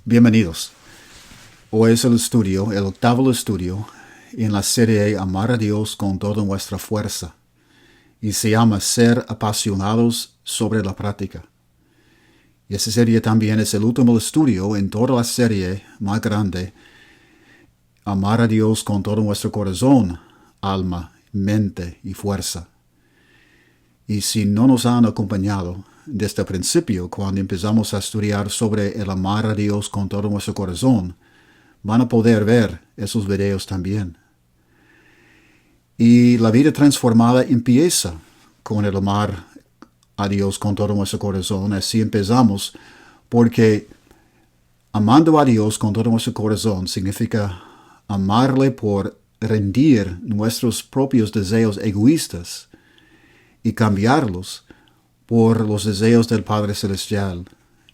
Bienvenidos. Hoy es el octavo estudio en la serie Amar a Dios con toda nuestra fuerza, y se llama Ser apasionados sobre la práctica. Y esa serie también es el último estudio en toda la serie más grande, Amar a Dios con todo nuestro corazón, alma, mente y fuerza. Y si no nos han acompañado desde el principio, cuando empezamos a estudiar sobre el amar a Dios con todo nuestro corazón, van a poder ver esos videos también. Y la vida transformada empieza con el amar a Dios con todo nuestro corazón. Así empezamos, porque amando a Dios con todo nuestro corazón significa amarle por rendir nuestros propios deseos egoístas y cambiarlos por los deseos del Padre Celestial,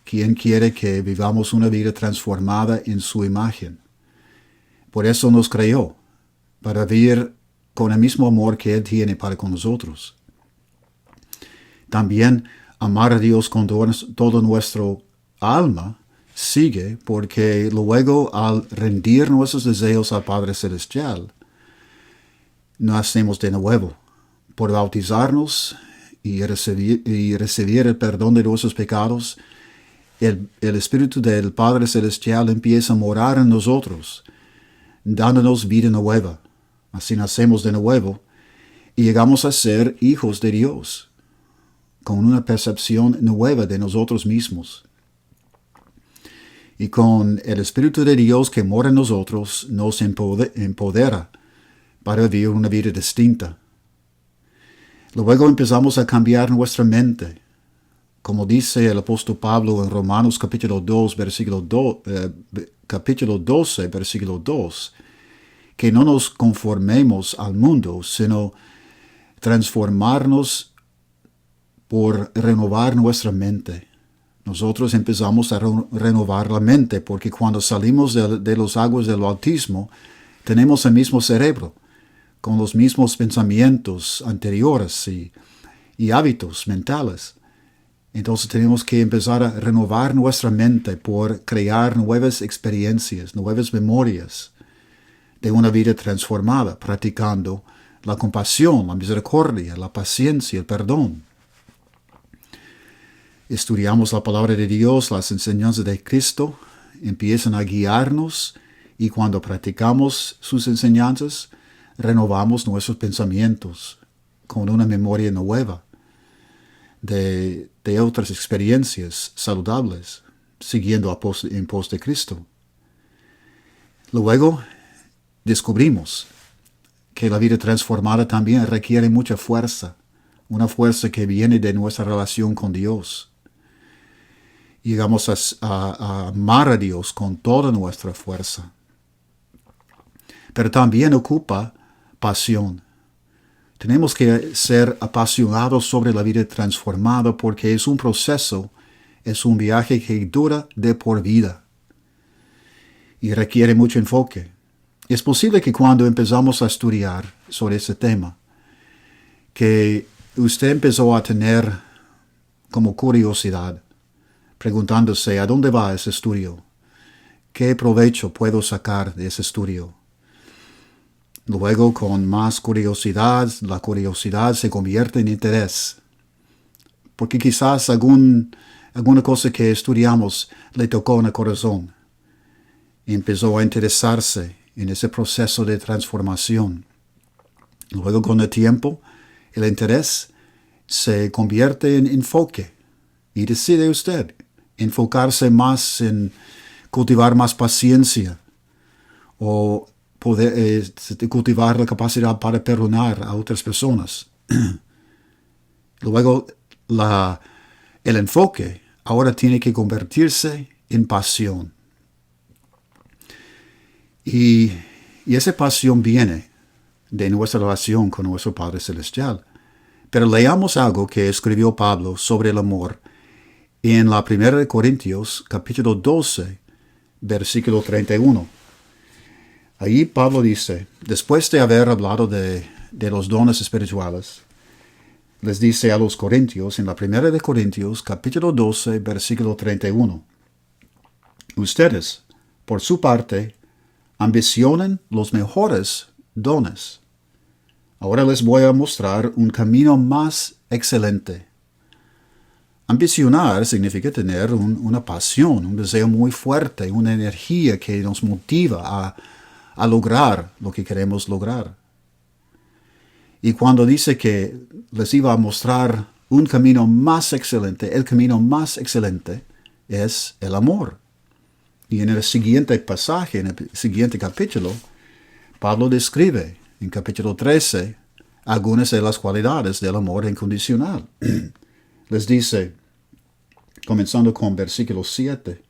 quien quiere que vivamos una vida transformada en su imagen. Por eso nos creó, para vivir con el mismo amor que Él tiene para con nosotros. También amar a Dios con todo nuestro alma sigue, porque luego al rendir nuestros deseos al Padre Celestial, nacemos de nuevo por bautizarnos y recibir el perdón de nuestros pecados. El Espíritu del Padre Celestial empieza a morar en nosotros, dándonos vida nueva. Así nacemos de nuevo y llegamos a ser hijos de Dios, con una percepción nueva de nosotros mismos. Y con el Espíritu de Dios que mora en nosotros, nos empodera para vivir una vida distinta. Luego empezamos a cambiar nuestra mente. Como dice el apóstol Pablo en Romanos capítulo 12, versículo 2, que no nos conformemos al mundo, sino transformarnos por renovar nuestra mente. Nosotros empezamos a renovar la mente, porque cuando salimos de las aguas del bautismo, tenemos el mismo cerebro, con los mismos pensamientos anteriores y hábitos mentales. Entonces tenemos que empezar a renovar nuestra mente por crear nuevas experiencias, nuevas memorias de una vida transformada, practicando la compasión, la misericordia, la paciencia, el perdón. Estudiamos la palabra de Dios, las enseñanzas de Cristo empiezan a guiarnos, y cuando practicamos sus enseñanzas, renovamos nuestros pensamientos con una memoria nueva de otras experiencias saludables, siguiendo en pos de Cristo. Luego descubrimos que la vida transformada también requiere mucha fuerza, una fuerza que viene de nuestra relación con Dios. Llegamos a amar a Dios con toda nuestra fuerza. Pero también ocupa pasión. Tenemos que ser apasionados sobre la vida transformada, porque es un proceso, es un viaje que dura de por vida y requiere mucho enfoque. Es posible que cuando empezamos a estudiar sobre ese tema, que usted empezó a tener como curiosidad, preguntándose: ¿a dónde va ese estudio? ¿Qué provecho puedo sacar de ese estudio? Luego, con más curiosidad, la curiosidad se convierte en interés, porque quizás alguna cosa que estudiamos le tocó en el corazón y empezó a interesarse en ese proceso de transformación. Luego, con el tiempo, el interés se convierte en enfoque, y decide usted enfocarse más en cultivar más paciencia, o poder cultivar la capacidad para perdonar a otras personas. Luego, el enfoque ahora tiene que convertirse en pasión. Y esa pasión viene de nuestra relación con nuestro Padre Celestial. Pero leamos algo que escribió Pablo sobre el amor en la 1 Corintios, capítulo 12, versículo 31. Ahí Pablo dice, después de haber hablado de los dones espirituales, les dice a los corintios, en la 1 Corintios, capítulo 12, versículo 31. Ustedes, por su parte, ambicionan los mejores dones. Ahora les voy a mostrar un camino más excelente. Ambicionar significa tener una pasión, un deseo muy fuerte, una energía que nos motiva a lograr lo que queremos lograr. Y cuando dice que les iba a mostrar un camino más excelente, el camino más excelente es el amor. Y en el siguiente pasaje, en el siguiente capítulo, Pablo describe en capítulo 13 algunas de las cualidades del amor incondicional. Les dice, comenzando con versículo 7,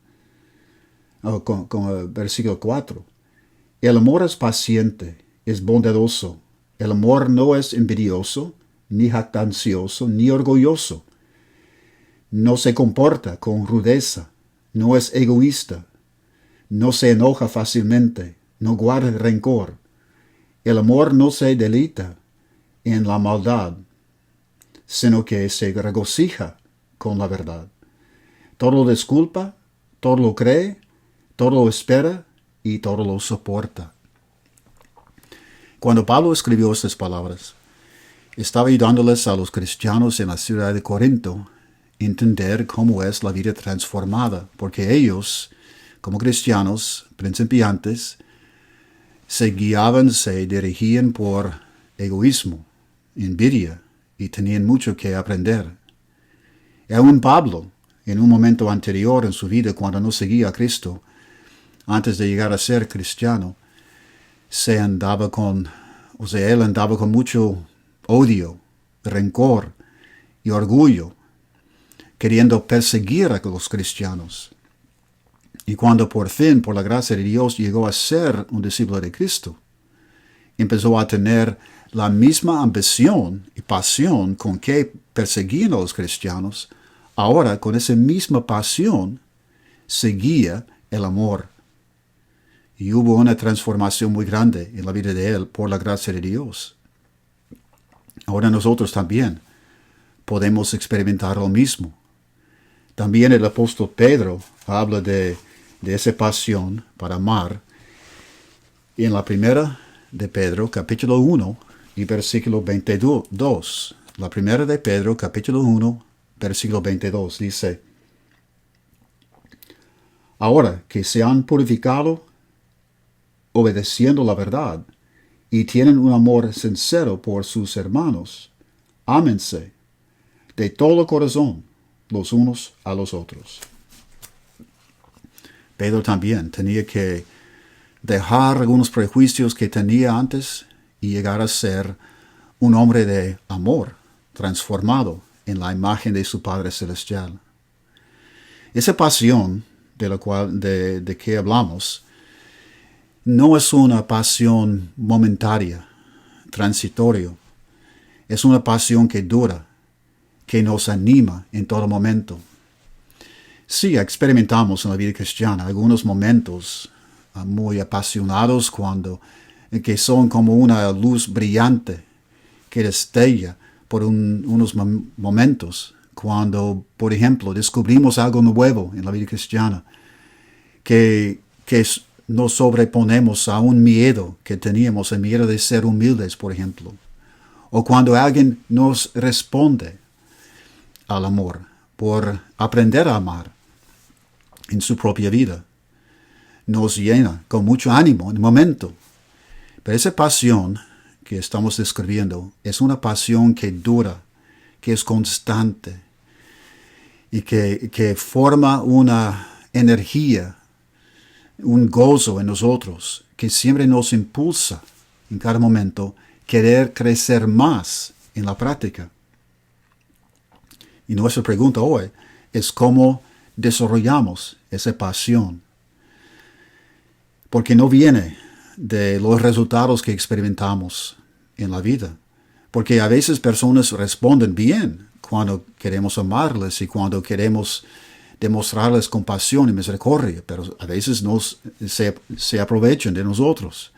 con el versículo 4, el amor es paciente, es bondadoso. El amor no es envidioso, ni jactancioso, ni orgulloso. No se comporta con rudeza, no es egoísta, no se enoja fácilmente, no guarda rencor. El amor no se deleita en la maldad, sino que se regocija con la verdad. Todo lo disculpa, todo lo cree, todo lo espera y todo lo soporta. Cuando Pablo escribió estas palabras, estaba ayudándoles a los cristianos en la ciudad de Corinto a entender cómo es la vida transformada, porque ellos, como cristianos principiantes, se dirigían por egoísmo, envidia, y tenían mucho que aprender. Y aún Pablo, en un momento anterior en su vida, cuando no seguía a Cristo, antes de llegar a ser cristiano, él andaba con mucho odio, rencor y orgullo, queriendo perseguir a los cristianos. Y cuando por fin, por la gracia de Dios, llegó a ser un discípulo de Cristo, empezó a tener la misma ambición y pasión con que perseguían a los cristianos. Ahora, con esa misma pasión, seguía el amor. Y hubo una transformación muy grande en la vida de él por la gracia de Dios. Ahora nosotros también podemos experimentar lo mismo. También el apóstol Pedro habla de esa pasión para amar en la primera de Pedro, capítulo 1 y versículo 22. La primera de Pedro, capítulo 1, versículo 22, dice: Ahora que se han purificado obedeciendo la verdad y tienen un amor sincero por sus hermanos, ámense de todo corazón los unos a los otros. Pedro también tenía que dejar algunos prejuicios que tenía antes y llegar a ser un hombre de amor, transformado en la imagen de su Padre Celestial. Esa pasión de que hablamos no es una pasión momentaria, transitoria. Es una pasión que dura, que nos anima en todo momento. Sí, experimentamos en la vida cristiana algunos momentos muy apasionados que son como una luz brillante que destella por unos momentos cuando, por ejemplo, descubrimos algo nuevo en la vida cristiana, que nos sobreponemos a un miedo que teníamos, el miedo de ser humildes, por ejemplo, o cuando alguien nos responde al amor por aprender a amar en su propia vida. Nos llena con mucho ánimo en el momento. Pero esa pasión que estamos describiendo es una pasión que dura, que es constante y que forma una energía, un gozo en nosotros que siempre nos impulsa en cada momento querer crecer más en la práctica. Y nuestra pregunta hoy es cómo desarrollamos esa pasión. Porque no viene de los resultados que experimentamos en la vida. Porque a veces personas responden bien cuando queremos amarles y cuando queremos demostrarles compasión y misericordia, pero a veces se aprovechan de nosotros.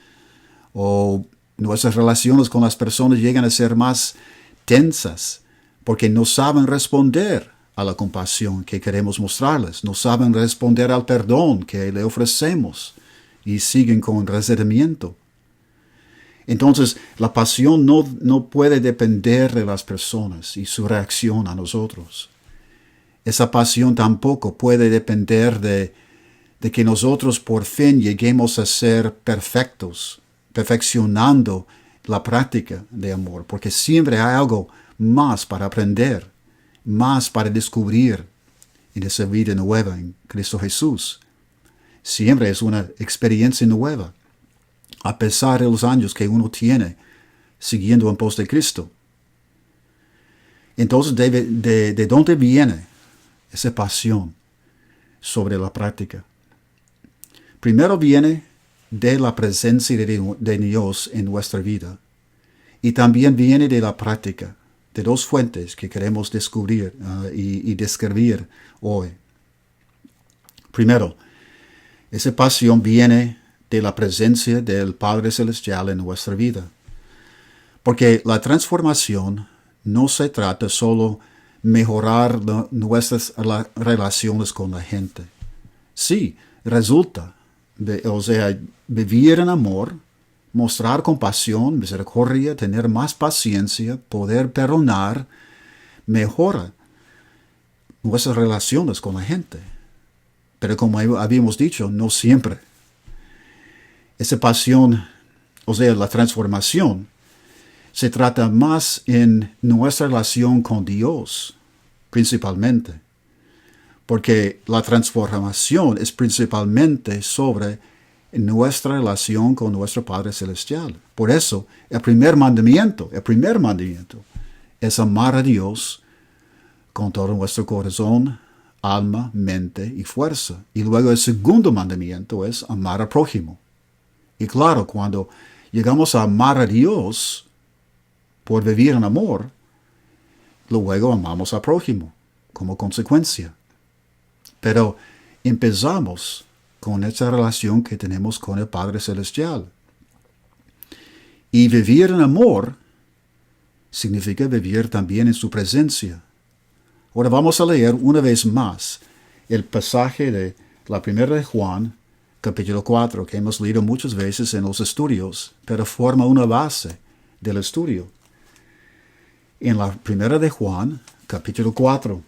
O nuestras relaciones con las personas llegan a ser más tensas porque no saben responder a la compasión que queremos mostrarles. No saben responder al perdón que le ofrecemos y siguen con resentimiento. Entonces, la pasión no puede depender de las personas y su reacción a nosotros. Esa pasión tampoco puede depender de que nosotros por fin lleguemos a ser perfectos, perfeccionando la práctica de amor, porque siempre hay algo más para aprender, más para descubrir en esa vida nueva en Cristo Jesús. Siempre es una experiencia nueva, a pesar de los años que uno tiene siguiendo en pos de Cristo. Entonces, ¿de dónde viene esa pasión sobre la práctica? Primero viene de la presencia de Dios en nuestra vida y también viene de la práctica, de dos fuentes que queremos descubrir y describir hoy. Primero, esa pasión viene de la presencia del Padre Celestial en nuestra vida. Porque la transformación no se trata solo mejorar nuestras relaciones con la gente. Sí, resulta, vivir en amor, mostrar compasión, misericordia, tener más paciencia, poder perdonar, mejora nuestras relaciones con la gente. Pero como habíamos dicho, no siempre. Esa pasión, la transformación, se trata más en nuestra relación con Dios, principalmente. Porque la transformación es principalmente sobre nuestra relación con nuestro Padre Celestial. Por eso, el primer mandamiento es amar a Dios con todo nuestro corazón, alma, mente y fuerza. Y luego el segundo mandamiento es amar al prójimo. Y claro, cuando llegamos a amar a Dios por vivir en amor, luego amamos al prójimo como consecuencia. Pero empezamos con esa relación que tenemos con el Padre Celestial. Y vivir en amor significa vivir también en su presencia. Ahora vamos a leer una vez más el pasaje de la primera de Juan, capítulo 4, que hemos leído muchas veces en los estudios, pero forma una base del estudio. En la primera de Juan, capítulo 4,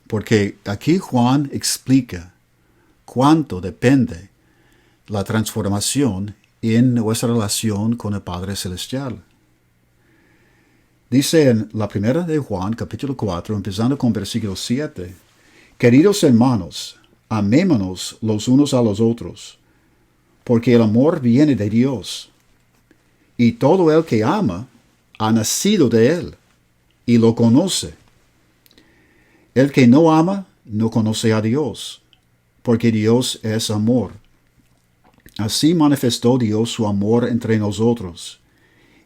porque aquí Juan explica cuánto depende la transformación en nuestra relación con el Padre Celestial. Dice en la primera de Juan, capítulo 4, empezando con versículo 7, queridos hermanos, amémonos los unos a los otros, porque el amor viene de Dios, y todo el que ama ha nacido de él, y lo conoce. El que no ama no conoce a Dios, porque Dios es amor. Así manifestó Dios su amor entre nosotros,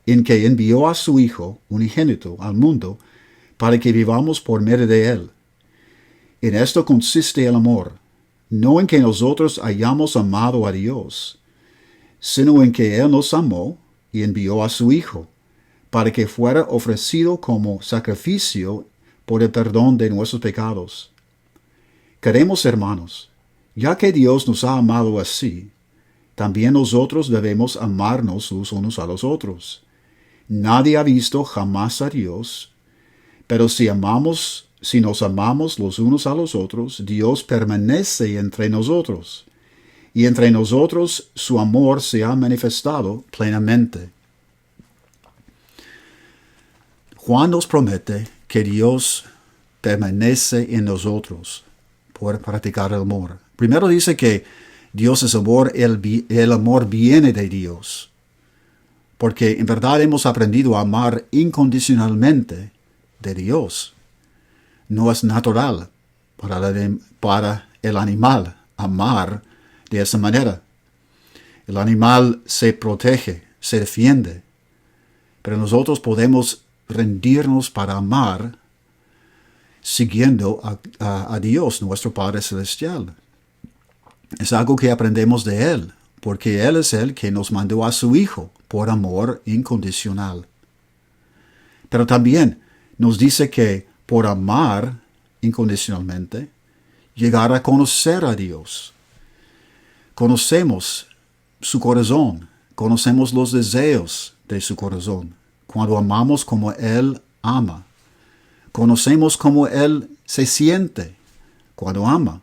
en que envió a su Hijo unigénito al mundo para que vivamos por medio de él. En esto consiste el amor, no en que nosotros hayamos amado a Dios, sino en que él nos amó y envió a su Hijo, para que fuera ofrecido como sacrificio por el perdón de nuestros pecados. Queremos, hermanos, ya que Dios nos ha amado así, también nosotros debemos amarnos los unos a los otros. Nadie ha visto jamás a Dios, pero si nos amamos los unos a los otros, Dios permanece entre nosotros, y entre nosotros su amor se ha manifestado plenamente. Juan nos promete que Dios permanece en nosotros por practicar el amor. Primero dice que Dios es amor, el amor viene de Dios. Porque en verdad hemos aprendido a amar incondicionalmente de Dios. No es natural para el animal amar de esa manera. El animal se protege, se defiende. Pero nosotros podemos rendirnos para amar siguiendo a Dios, nuestro Padre Celestial. Es algo que aprendemos de Él, porque Él es el que nos mandó a su Hijo por amor incondicional. Pero también nos dice que por amar incondicionalmente, llegar a conocer a Dios. Conocemos su corazón, conocemos los deseos de su corazón. Cuando amamos como Él ama, conocemos cómo Él se siente cuando ama,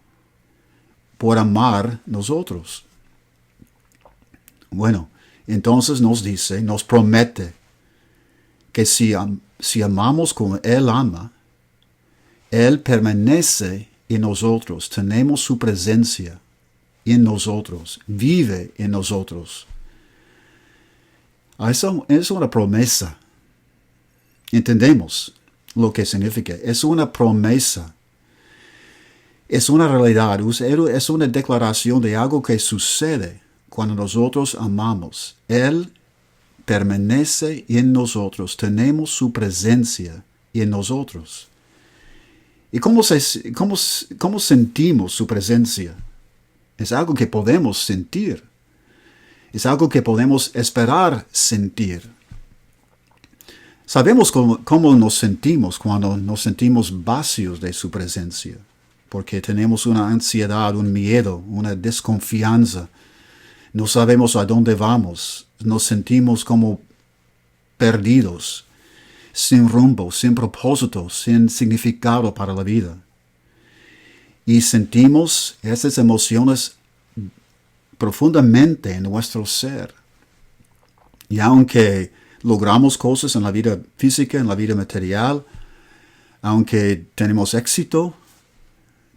por amar nosotros. Bueno, entonces nos dice, nos promete que si amamos como Él ama, Él permanece en nosotros, tenemos su presencia en nosotros, vive en nosotros. Eso es una promesa. Entendemos lo que significa. Es una promesa. Es una realidad. Es una declaración de algo que sucede cuando nosotros amamos. Él permanece en nosotros. Tenemos su presencia en nosotros. ¿Y cómo sentimos su presencia? Es algo que podemos sentir. Es algo que podemos esperar sentir. Sabemos cómo nos sentimos cuando nos sentimos vacíos de su presencia, porque tenemos una ansiedad, un miedo, una desconfianza. No sabemos a dónde vamos. Nos sentimos como perdidos, sin rumbo, sin propósito, sin significado para la vida. Y sentimos esas emociones profundamente en nuestro ser. Y aunque logramos cosas en la vida física, en la vida material, aunque tenemos éxito,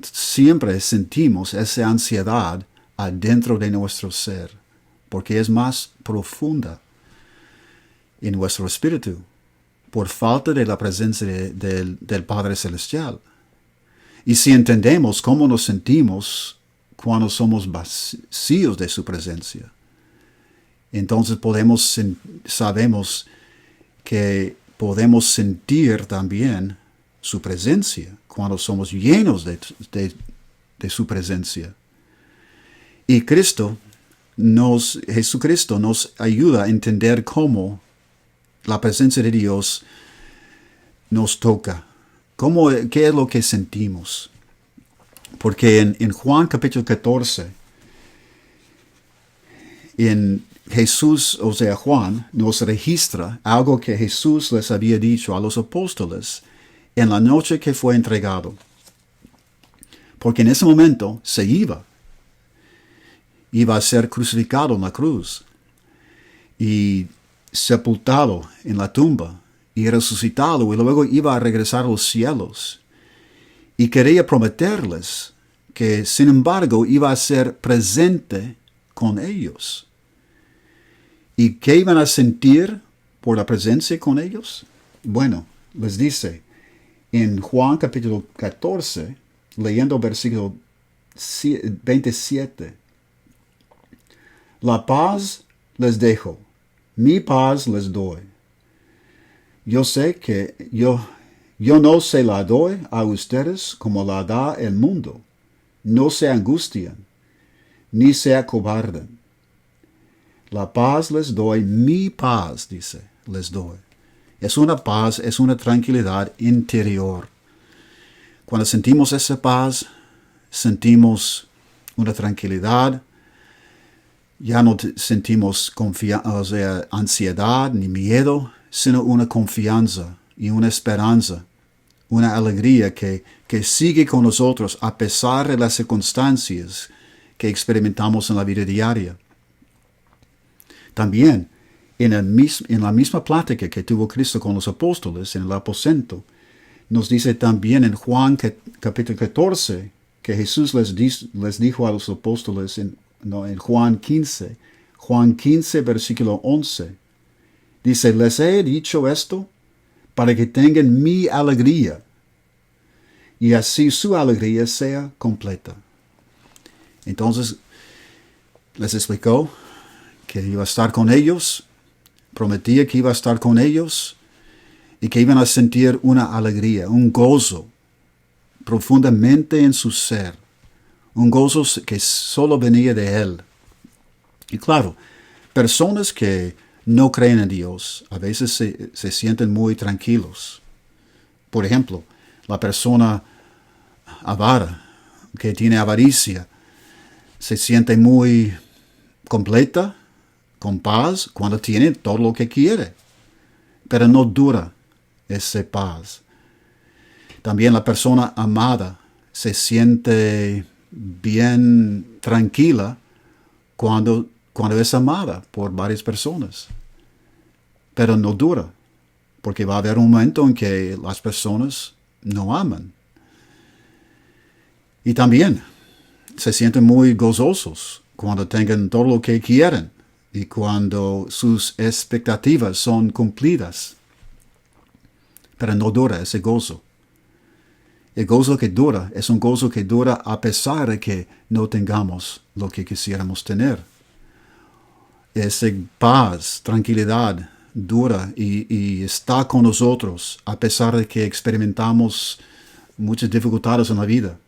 siempre sentimos esa ansiedad adentro de nuestro ser, porque es más profunda en nuestro espíritu, por falta de la presencia del Padre Celestial. Y si entendemos cómo nos sentimos cuando somos vacíos de su presencia, entonces sabemos que podemos sentir también su presencia cuando somos llenos de su presencia. Y Jesucristo nos ayuda a entender cómo la presencia de Dios nos toca. ¿Qué es lo que sentimos? Porque en Juan capítulo 14, Juan nos registra algo que Jesús les había dicho a los apóstoles en la noche que fue entregado. Porque en ese momento se iba a ser crucificado en la cruz y sepultado en la tumba y resucitado, y luego iba a regresar a los cielos. Y quería prometerles que, sin embargo, iba a ser presente con ellos. ¿Y qué iban a sentir por la presencia con ellos? Bueno, les dice en Juan capítulo 14, leyendo versículo 27, la paz les dejo, mi paz les doy. Yo sé que yo no se la doy a ustedes como la da el mundo. No se angustien, ni se acobarden. La paz les doy, mi paz, dice, les doy. Es una paz, es una tranquilidad interior. Cuando sentimos esa paz, sentimos una tranquilidad. Ya no sentimos ansiedad ni miedo, sino una confianza y una esperanza, una alegría que sigue con nosotros a pesar de las circunstancias que experimentamos en la vida diaria. También, en la misma plática que tuvo Cristo con los apóstoles en el aposento, nos dice también en Juan capítulo 14 que Jesús les dijo a los apóstoles en Juan 15, versículo 11, dice, les he dicho esto para que tengan mi alegría y así su alegría sea completa. Entonces, les explicó que iba a estar con ellos, prometía que iba a estar con ellos y que iban a sentir una alegría, un gozo profundamente en su ser, un gozo que solo venía de Él. Y claro, personas que no creen en Dios a veces se sienten muy tranquilos. Por ejemplo, La persona avara, que tiene avaricia, se siente muy completa, con paz, cuando tiene todo lo que quiere. Pero no dura esa paz. También la persona amada se siente bien tranquila cuando es amada por varias personas. Pero no dura, porque va a haber un momento en que las personas no aman. Y también se sienten muy gozosos cuando tengan todo lo que quieren y cuando sus expectativas son cumplidas. Pero no dura ese gozo. El gozo que dura es un gozo que dura a pesar de que no tengamos lo que quisiéramos tener. Esa paz, tranquilidad dura y está con nosotros a pesar de que experimentamos muchas dificultades en la vida.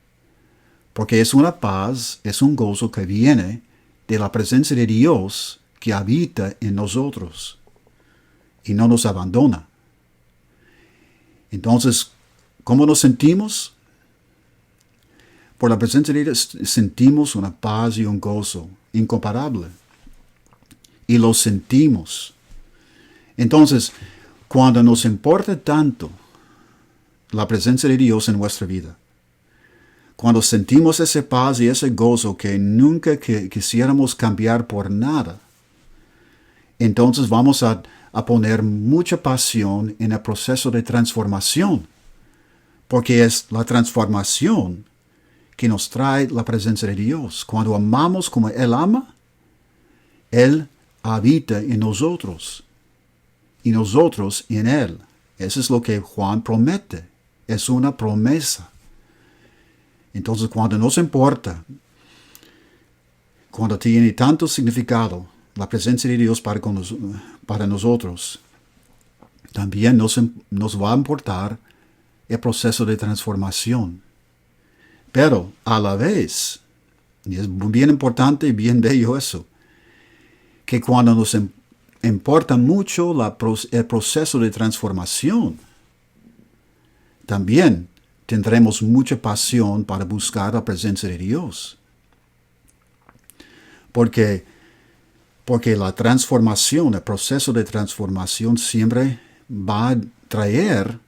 Porque es una paz, es un gozo que viene de la presencia de Dios que habita en nosotros y no nos abandona. Entonces, ¿cómo nos sentimos? Por la presencia de Dios sentimos una paz y un gozo incomparable. Y lo sentimos. Entonces, cuando nos importa tanto la presencia de Dios en nuestra vida, cuando sentimos esa paz y ese gozo que nunca quisiéramos cambiar por nada, entonces vamos a poner mucha pasión en el proceso de transformación, porque es la transformación que nos trae la presencia de Dios. Cuando amamos como Él ama, Él habita en nosotros y nosotros en Él. Eso es lo que Juan promete. Es una promesa. Entonces, cuando nos importa, cuando tiene tanto significado la presencia de Dios para nosotros, también nos va a importar el proceso de transformación. Pero a la vez, y es bien importante y bien bello eso, que cuando nos importa mucho el proceso de transformación, también tendremos mucha pasión para buscar la presencia de Dios. Porque la transformación, el proceso de transformación siempre va a traer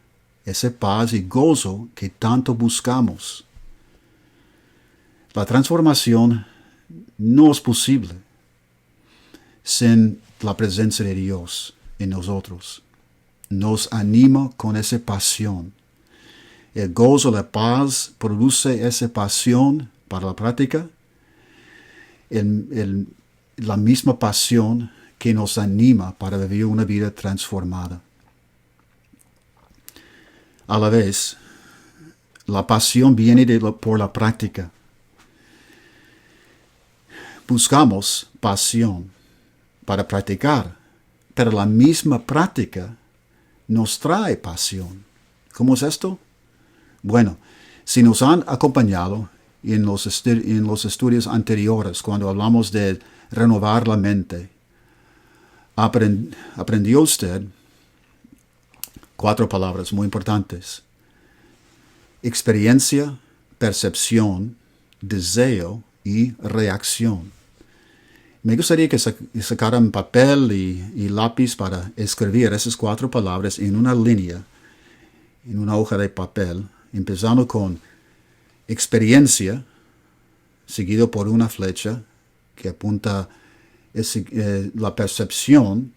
esa paz y gozo que tanto buscamos. La transformación no es posible sin la presencia de Dios en nosotros. Nos anima con esa pasión. El gozo, la paz produce esa pasión para la práctica. La misma pasión que nos anima para vivir una vida transformada. A la vez, la pasión viene por la práctica. Buscamos pasión para practicar, pero la misma práctica nos trae pasión. ¿Cómo es esto? Bueno, si nos han acompañado en los estudios anteriores, cuando hablamos de renovar la mente, aprendió usted 4 palabras muy importantes: experiencia, percepción, deseo y reacción. Me gustaría que sacaran papel y lápiz para escribir esas 4 palabras en una línea, en una hoja de papel, empezando con experiencia, seguido por una flecha que apunta la percepción,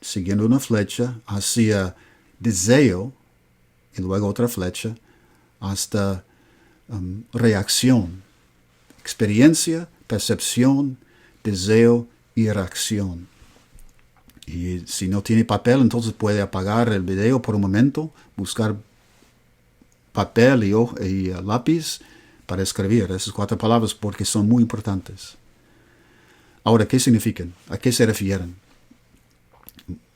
siguiendo una flecha hacia deseo, y luego otra flecha hasta reacción. Experiencia, percepción, deseo y reacción. Y si no tiene papel, entonces puede apagar el video por un momento, buscar papel y lápiz para escribir esas 4 palabras porque son muy importantes. Ahora, ¿qué significan? ¿A qué se refieren?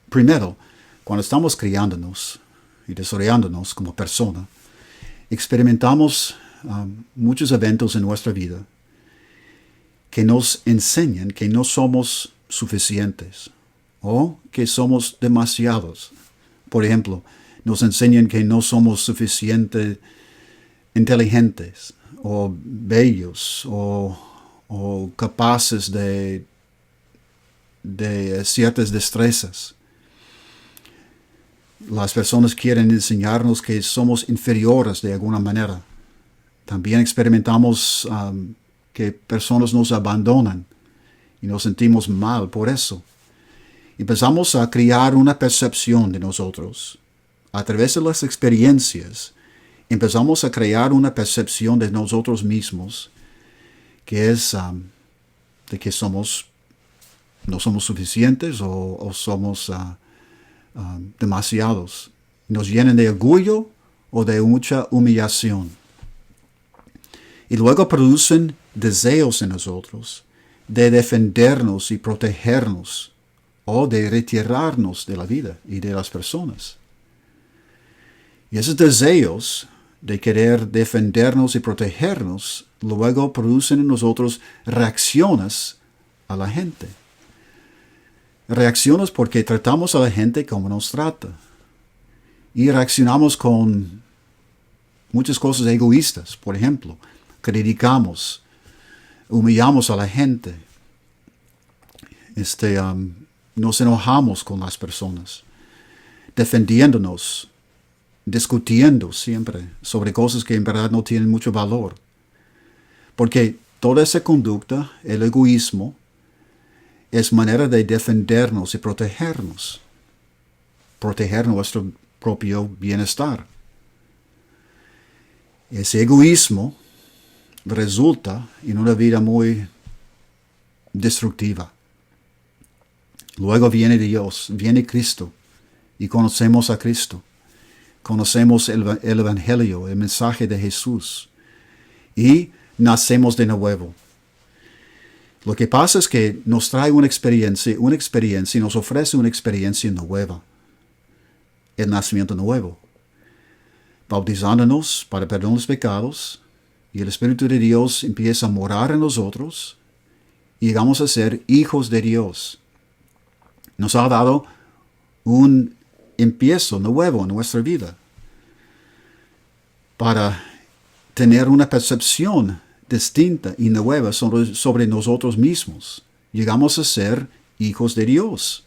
Primero, cuando estamos criándonos y desarrollándonos como persona, experimentamos muchos eventos en nuestra vida que nos enseñan que no somos suficientes o que somos demasiados. Por ejemplo, nos enseñan que no somos suficientemente inteligentes o bellos o capaces de ciertas destrezas. Las personas quieren enseñarnos que somos inferiores de alguna manera. También experimentamos que personas nos abandonan y nos sentimos mal por eso. Empezamos a crear una percepción de nosotros. A través de las experiencias, empezamos a crear una percepción de nosotros mismos que es de que no somos suficientes o somos demasiados. Nos llenan de orgullo o de mucha humillación. Y luego producen deseos en nosotros de defendernos y protegernos o de retirarnos de la vida y de las personas. Y esos deseos de querer defendernos y protegernos luego producen en nosotros reacciones a la gente. Reacciones porque tratamos a la gente como nos trata. Y reaccionamos con muchas cosas egoístas. Por ejemplo, criticamos, humillamos a la gente. Nos enojamos con las personas, defendiéndonos, discutiendo siempre sobre cosas que en verdad no tienen mucho valor. Porque toda esa conducta, el egoísmo, es manera de defendernos y protegernos. Proteger nuestro propio bienestar. Ese egoísmo resulta en una vida muy destructiva. Luego viene Dios, viene Cristo, y conocemos a Cristo. Conocemos el Evangelio, el mensaje de Jesús, y nacemos de nuevo. Lo que pasa es que nos trae una experiencia y nos ofrece una experiencia nueva. El nacimiento nuevo. Bautizándonos para perdón de los pecados, y el Espíritu de Dios empieza a morar en nosotros, y llegamos a ser hijos de Dios. Nos ha dado un empiezo nuevo en nuestra vida para tener una percepción distinta y nueva sobre nosotros mismos. Llegamos a ser hijos de Dios.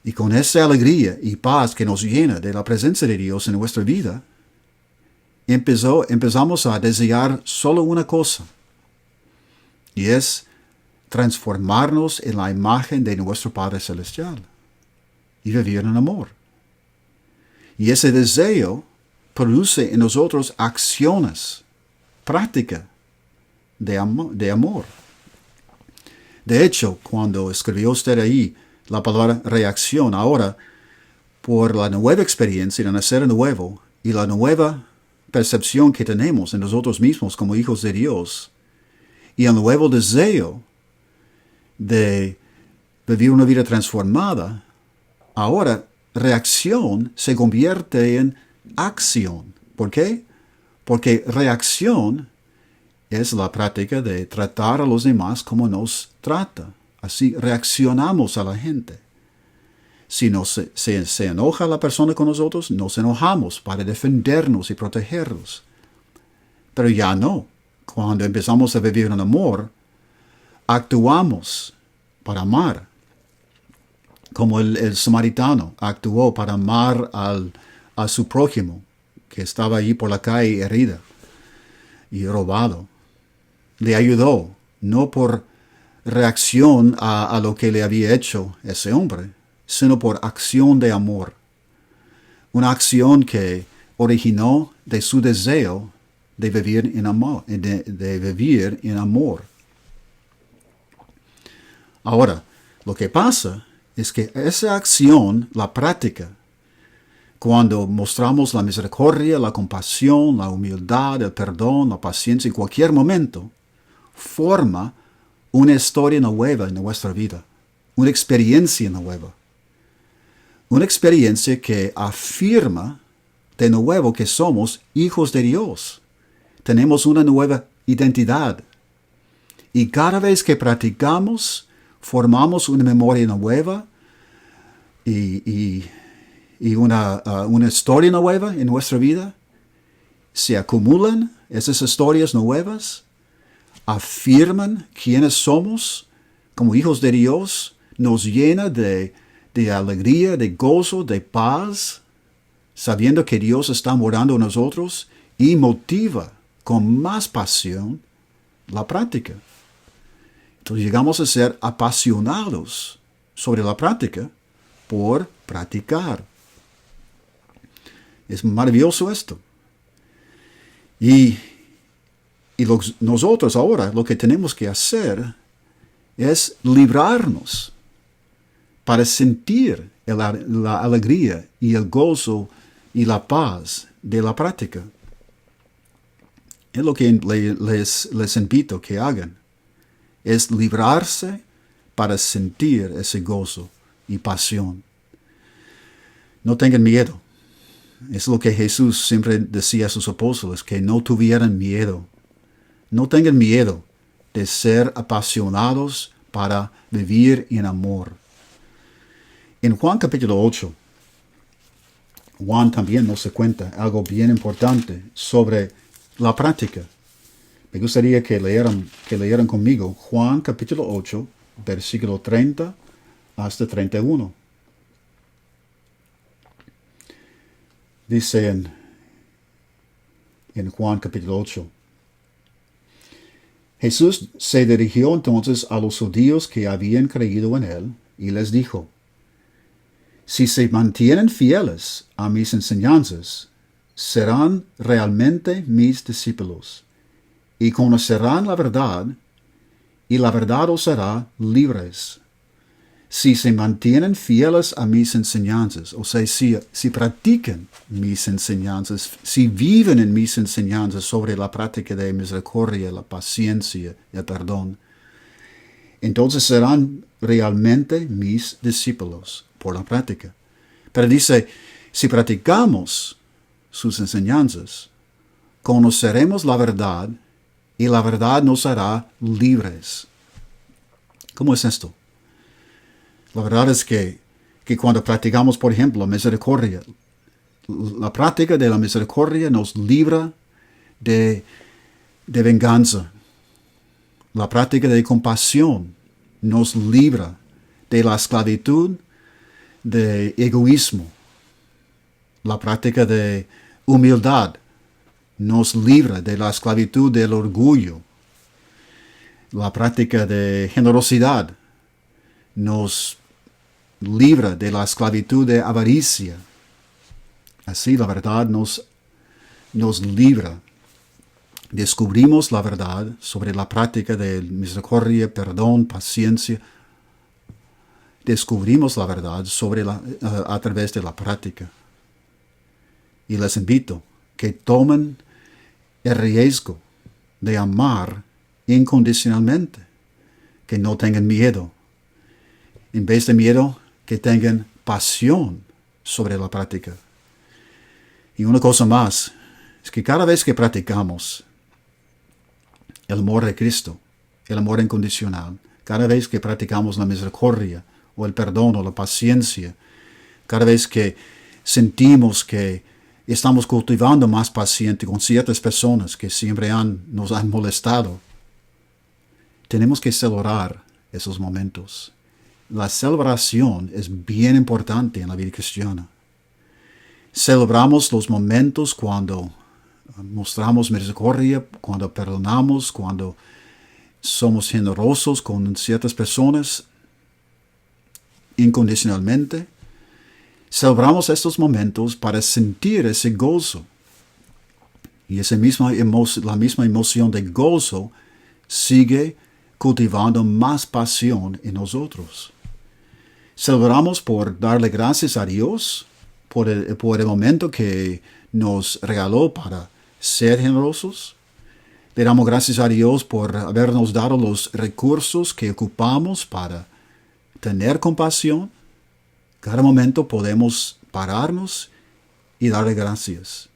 Y con esa alegría y paz que nos llena de la presencia de Dios en nuestra vida, empezamos a desear solo una cosa, y es transformarnos en la imagen de nuestro Padre Celestial y vivir en amor. Y ese deseo produce en nosotros acciones, práctica de amor. De hecho, cuando escribió usted ahí la palabra reacción, ahora, por la nueva experiencia de nacer nuevo y la nueva percepción que tenemos en nosotros mismos como hijos de Dios, y el nuevo deseo de vivir una vida transformada, ahora reacción se convierte en acción. ¿Por qué? Porque reacción es la práctica de tratar a los demás como nos trata. Así reaccionamos a la gente. Si se enoja la persona con nosotros, nos enojamos para defendernos y protegernos. Pero ya no. Cuando empezamos a vivir en amor, actuamos para amar. Como el samaritano actuó para amar a su prójimo, que estaba allí por la calle herida y robado. Le ayudó, no por reacción a lo que le había hecho ese hombre, sino por acción de amor. Una acción que originó de su deseo de vivir en amor. Ahora, lo que pasa es que esa acción, la práctica, cuando mostramos la misericordia, la compasión, la humildad, el perdón, la paciencia en cualquier momento, forma una historia nueva en nuestra vida, una experiencia nueva. Una experiencia que afirma de nuevo que somos hijos de Dios. Tenemos una nueva identidad. Y cada vez que practicamos, formamos una memoria nueva y y una historia nueva en nuestra vida, se acumulan esas historias nuevas, afirman quiénes somos como hijos de Dios, nos llena de alegría, de gozo, de paz, sabiendo que Dios está morando en nosotros y motiva con más pasión la práctica. Entonces llegamos a ser apasionados sobre la práctica por practicar. Es maravilloso esto. Y nosotros ahora lo que tenemos que hacer es librarnos para sentir la alegría y el gozo y la paz de la práctica. Es lo que les invito que hagan. Es librarse para sentir ese gozo y pasión. No tengan miedo. Es lo que Jesús siempre decía a sus apóstoles, que no tuvieran miedo. No tengan miedo de ser apasionados para vivir en amor. En Juan capítulo 8, Juan también nos cuenta algo bien importante sobre la práctica. Me gustaría que leyeran conmigo Juan capítulo 8, versículo 30 hasta 31. Dice en Juan capítulo 8. Jesús se dirigió entonces a los judíos que habían creído en él y les dijo: si se mantienen fieles a mis enseñanzas, serán realmente mis discípulos y conocerán la verdad, y la verdad os hará libres. Si se mantienen fieles a mis enseñanzas, o sea, si practican mis enseñanzas, si viven en mis enseñanzas sobre la práctica de misericordia, la paciencia, el perdón, entonces serán realmente mis discípulos por la práctica. Pero dice, si practicamos sus enseñanzas, conoceremos la verdad y la verdad nos hará libres. ¿Cómo es esto? La verdad es que cuando practicamos, por ejemplo, misericordia, la práctica de la misericordia nos libra de venganza. La práctica de compasión nos libra de la esclavitud de egoísmo. La práctica de humildad nos libra de la esclavitud del orgullo. La práctica de generosidad nos libra de la esclavitud de avaricia. Así la verdad nos libra. Descubrimos la verdad sobre la práctica de misericordia, perdón, paciencia. Descubrimos la verdad a través de la práctica. Y les invito que tomen el riesgo de amar incondicionalmente, que no tengan miedo. En vez de miedo, que tengan pasión sobre la práctica. Y una cosa más, es que cada vez que practicamos el amor de Cristo, el amor incondicional, cada vez que practicamos la misericordia, o el perdón, o la paciencia, cada vez que sentimos que estamos cultivando más paciencia con ciertas personas que siempre nos han molestado, tenemos que celebrar esos momentos. La celebración es bien importante en la vida cristiana. Celebramos los momentos cuando mostramos misericordia, cuando perdonamos, cuando somos generosos con ciertas personas incondicionalmente. Celebramos estos momentos para sentir ese gozo. Y la misma emoción de gozo sigue cultivando más pasión en nosotros. Celebramos por darle gracias a Dios por el momento que nos regaló para ser generosos. Le damos gracias a Dios por habernos dado los recursos que ocupamos para tener compasión. Cada momento podemos pararnos y darle gracias.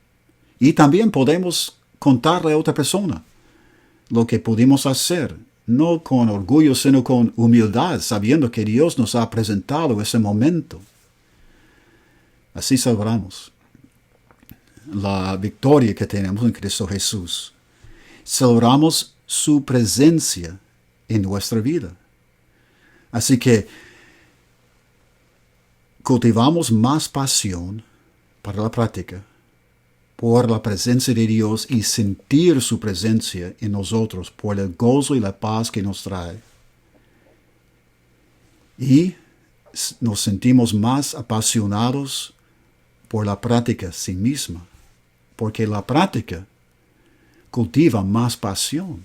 Y también podemos contarle a otra persona lo que pudimos hacer, no con orgullo, sino con humildad, sabiendo que Dios nos ha presentado ese momento. Así celebramos la victoria que tenemos en Cristo Jesús. Celebramos su presencia en nuestra vida. Así que cultivamos más pasión para la práctica, por la presencia de Dios y sentir su presencia en nosotros, por el gozo y la paz que nos trae. Y nos sentimos más apasionados por la práctica sí misma, porque la práctica cultiva más pasión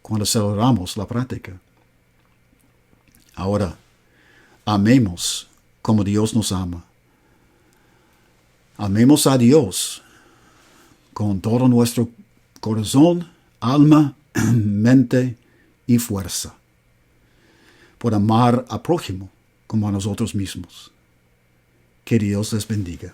cuando celebramos la práctica. Ahora, amemos como Dios nos ama. Amemos a Dios con todo nuestro corazón, alma, mente y fuerza, por amar al prójimo como a nosotros mismos. Que Dios les bendiga.